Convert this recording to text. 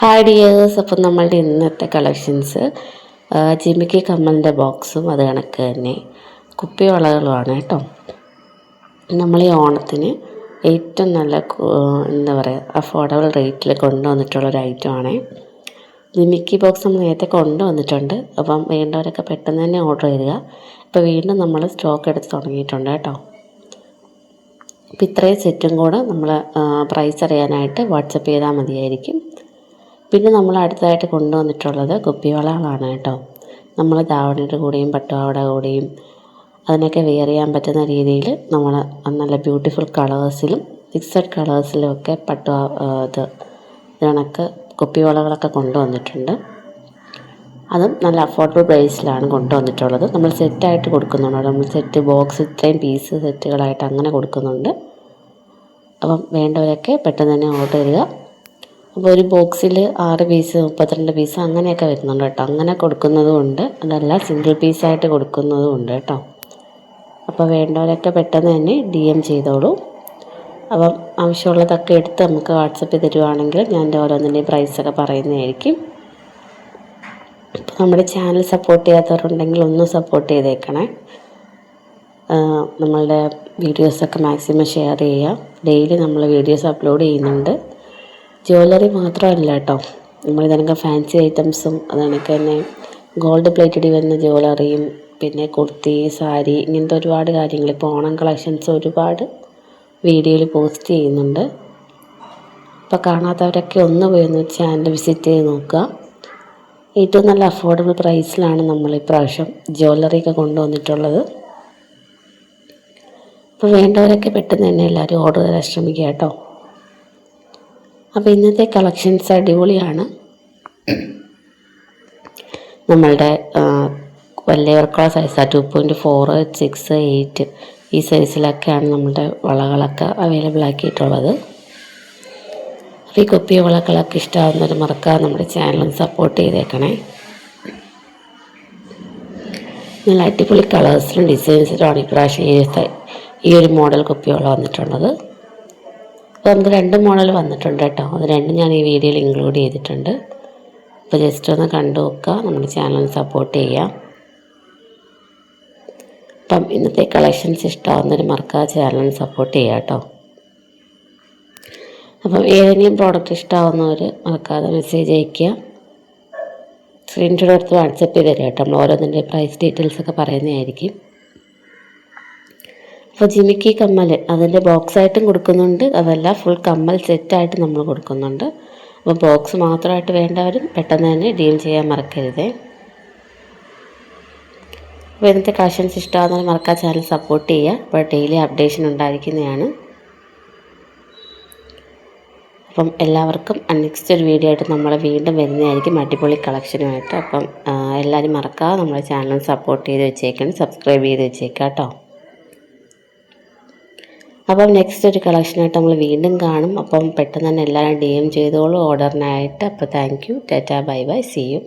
Hi dears, അപ്പം നമ്മളുടെ ഇന്നത്തെ കളക്ഷൻസ് ജിമിക്കി കമ്മലിൻ്റെ ബോക്സും അത് കണക്ക് തന്നെ കുപ്പിവളകളുമാണ് കേട്ടോ. നമ്മൾ ഈ ഓണത്തിന് ഏറ്റവും നല്ല എന്താ പറയുക അഫോർഡബിൾ റേറ്റിൽ കൊണ്ടുവന്നിട്ടുള്ളൊരു ഐറ്റമാണ്. ജിമിക്കി ബോക്സ് നമ്മൾ നേരത്തെ കൊണ്ടുവന്നിട്ടുണ്ട്. അപ്പം വേണ്ടവരൊക്കെ പെട്ടെന്ന് തന്നെ ഓർഡർ ചെയ്യുക. ഇപ്പോൾ വീണ്ടും നമ്മൾ സ്റ്റോക്ക് എടുത്ത് തുടങ്ങിയിട്ടുണ്ട് കേട്ടോ. അപ്പോൾ ഇത്രയും സെറ്റും കൂടെ നമ്മൾ പ്രൈസ് അറിയാനായിട്ട് വാട്സപ്പ് ചെയ്താൽ മതിയായിരിക്കും. പിന്നെ നമ്മൾ അടുത്തതായിട്ട് കൊണ്ടുവന്നിട്ടുള്ളത് കുപ്പിവളകളാണ് കേട്ടോ. നമ്മൾ ധാവണിയുടെ കൂടെയും പട്ടുപാവാടയുടെ കൂടെയും അതിനൊക്കെ വെയർ ചെയ്യാൻ പറ്റുന്ന രീതിയിൽ നമ്മൾ നല്ല ബ്യൂട്ടിഫുൾ കളേഴ്സിലും മിക്സഡ് കളേഴ്സിലും ഒക്കെ കണക്ക് കുപ്പിവളകളൊക്കെ കൊണ്ടുവന്നിട്ടുണ്ട്. അതും നല്ല അഫോർഡബിൾ പ്രൈസിലാണ് കൊണ്ടുവന്നിട്ടുള്ളത്. നമ്മൾ സെറ്റായിട്ട് കൊടുക്കുന്നുണ്ട്. നമ്മൾ സെറ്റ് ബോക്സ് ഇത്രയും പീസ് സെറ്റുകളായിട്ട് അങ്ങനെ കൊടുക്കുന്നുണ്ട്. അപ്പം വേണ്ടവരൊക്കെ പെട്ടെന്ന് തന്നെ ഓർഡർ ചെയ്യുക. അപ്പോൾ ഒരു ബോക്സിൽ 6 പീസ് 32 പീസ് അങ്ങനെയൊക്കെ വരുന്നുണ്ട് കേട്ടോ. അങ്ങനെ കൊടുക്കുന്നതും ഉണ്ട്, അതല്ല സിംഗിൾ പീസായിട്ട് കൊടുക്കുന്നതും ഉണ്ട് കേട്ടോ. അപ്പോൾ വേണ്ടവരൊക്കെ പെട്ടെന്ന് തന്നെ DM ചെയ്തോളൂ. അപ്പം ആവശ്യമുള്ളതൊക്കെ എടുത്ത് നമുക്ക് വാട്സപ്പിൽ തരുവാണെങ്കിൽ ഞാൻ ഓരോന്നിൻ്റെയും പ്രൈസൊക്കെ പറയുന്നതായിരിക്കും. ഇപ്പോൾ നമ്മുടെ ചാനൽ സപ്പോർട്ട് ചെയ്യാത്തവരുണ്ടെങ്കിൽ ഒന്ന് സപ്പോർട്ട് ചെയ്തേക്കണേ. നമ്മളുടെ വീഡിയോസൊക്കെ മാക്സിമം ഷെയർ ചെയ്യുക. ഡെയിലി നമ്മൾ വീഡിയോസ് അപ്ലോഡ് ചെയ്യുന്നുണ്ട്. ജ്വല്ലറി മാത്രമല്ല കേട്ടോ, നമ്മളിതിനൊക്കെ ഫാൻസി ഐറ്റംസും അതിനൊക്കെ തന്നെ ഗോൾഡ് പ്ലേറ്റഡ് വരുന്ന ജ്വല്ലറിയും പിന്നെ കുർത്തി സാരി ഇങ്ങനത്തെ ഒരുപാട് കാര്യങ്ങൾ ഇപ്പോൾ ഓണം കളക്ഷൻസ് ഒരുപാട് വീഡിയോയിൽ പോസ്റ്റ് ചെയ്യുന്നുണ്ട്. അപ്പോൾ കാണാത്തവരൊക്കെ ഒന്ന് പോയി ഒന്ന് ചാനൽ വിസിറ്റ് ചെയ്ത് നോക്കുക. ഏറ്റവും നല്ല അഫോർഡബിൾ പ്രൈസിലാണ് നമ്മൾ ഇപ്രാവശ്യം ജ്വല്ലറിയൊക്കെ കൊണ്ടുവന്നിട്ടുള്ളത്. അപ്പോൾ വേണ്ടവരൊക്കെ പെട്ടെന്ന് തന്നെ എല്ലാവരും ഓർഡർ തരാൻ ശ്രമിക്കുക കേട്ടോ. അപ്പോൾ ഇന്നത്തെ കളക്ഷൻസ് അടിപൊളിയാണ്. നമ്മളുടെ വലിയവർക്കുള്ള സൈസാണ് 2.4, 6, 8 ഈ സൈസിലൊക്കെയാണ് നമ്മളുടെ വളകളൊക്കെ അവൈലബിൾ ആക്കിയിട്ടുള്ളത്. അപ്പോൾ ഈ കുപ്പി വളകളൊക്കെ ഇഷ്ടമാകുന്നവർ മറക്കാതെ നമ്മുടെ ചാനലും സപ്പോർട്ട് ചെയ്തേക്കണേ. നല്ല അടിപൊളി കളേഴ്സിലും ഡിസൈൻസിലുമാണ് ഇപ്രാവശ്യം ഈ ഒരു മോഡൽ കുപ്പിവള വന്നിട്ടുള്ളത്. അപ്പോൾ നമുക്ക് 2 മോഡൽ വന്നിട്ടുണ്ട് കേട്ടോ. അത് രണ്ടും ഞാൻ ഈ വീഡിയോയിൽ ഇൻക്ലൂഡ് ചെയ്തിട്ടുണ്ട്. അപ്പോൾ ജസ്റ്റ് ഒന്ന് കണ്ടു നോക്കുക, നമ്മുടെ ചാനൽ സപ്പോർട്ട് ചെയ്യുക. അപ്പം ഇന്നത്തെ കളക്ഷൻസ് ഇഷ്ടമാവുന്നവർ മറക്കാതെ ചാനൽ സപ്പോർട്ട് ചെയ്യുക കേട്ടോ. അപ്പം ഏതെങ്കിലും പ്രോഡക്റ്റ് ഇഷ്ടമാവുന്നവർ മറക്കാതെ മെസ്സേജ് അയയ്ക്കുക. സ്ക്രീൻഷോട്ട് എടുത്ത് വാട്സപ്പ് ചെയ്ത് തരിക കേട്ടോ. നമ്മൾ ഓരോന്നിൻ്റെ പ്രൈസ് ഡീറ്റെയിൽസൊക്കെ പറയുന്നതായിരിക്കും. അപ്പോൾ ജിമിക്കി കമ്മൽ അതിൻ്റെ ബോക്സായിട്ടും കൊടുക്കുന്നുണ്ട്, അതല്ല ഫുൾ കമ്മൽ സെറ്റായിട്ട് നമ്മൾ കൊടുക്കുന്നുണ്ട്. അപ്പോൾ ബോക്സ് മാത്രമായിട്ട് വേണ്ടവരും പെട്ടെന്ന് തന്നെ ഡീൽ ചെയ്യാൻ മറക്കരുതേ. അപ്പോൾ ഇന്നത്തെ കളക്ഷൻസ് ഇഷ്ടമാകുന്നവർ മറക്കാതെ ചാനൽ സപ്പോർട്ട് ചെയ്യുക. അപ്പോൾ ഡെയിലി അപ്ഡേഷൻ ഉണ്ടായിരിക്കുന്നതാണ്. അപ്പം എല്ലാവർക്കും നെക്സ്റ്റ് ഒരു വീഡിയോ ആയിട്ട് നമ്മൾ വീണ്ടും വരുന്നതായിരിക്കും അടിപൊളി കളക്ഷനുമായിട്ട്. അപ്പം എല്ലാവരും മറക്കാതെ നമ്മുടെ ചാനൽ സപ്പോർട്ട് ചെയ്ത് വെച്ചേക്കണം, സബ്സ്ക്രൈബ് ചെയ്ത് വെച്ചേക്കാം കേട്ടോ. അപ്പം നെക്സ്റ്റ് ഒരു കളക്ഷനായിട്ട് നമ്മൾ വീണ്ടും കാണും. അപ്പം പെട്ടെന്ന് തന്നെ എല്ലാവരും DM ചെയ്തോളൂ ഓർഡറിനായിട്ട്. അപ്പോൾ thank you, tata, bye bye, see U.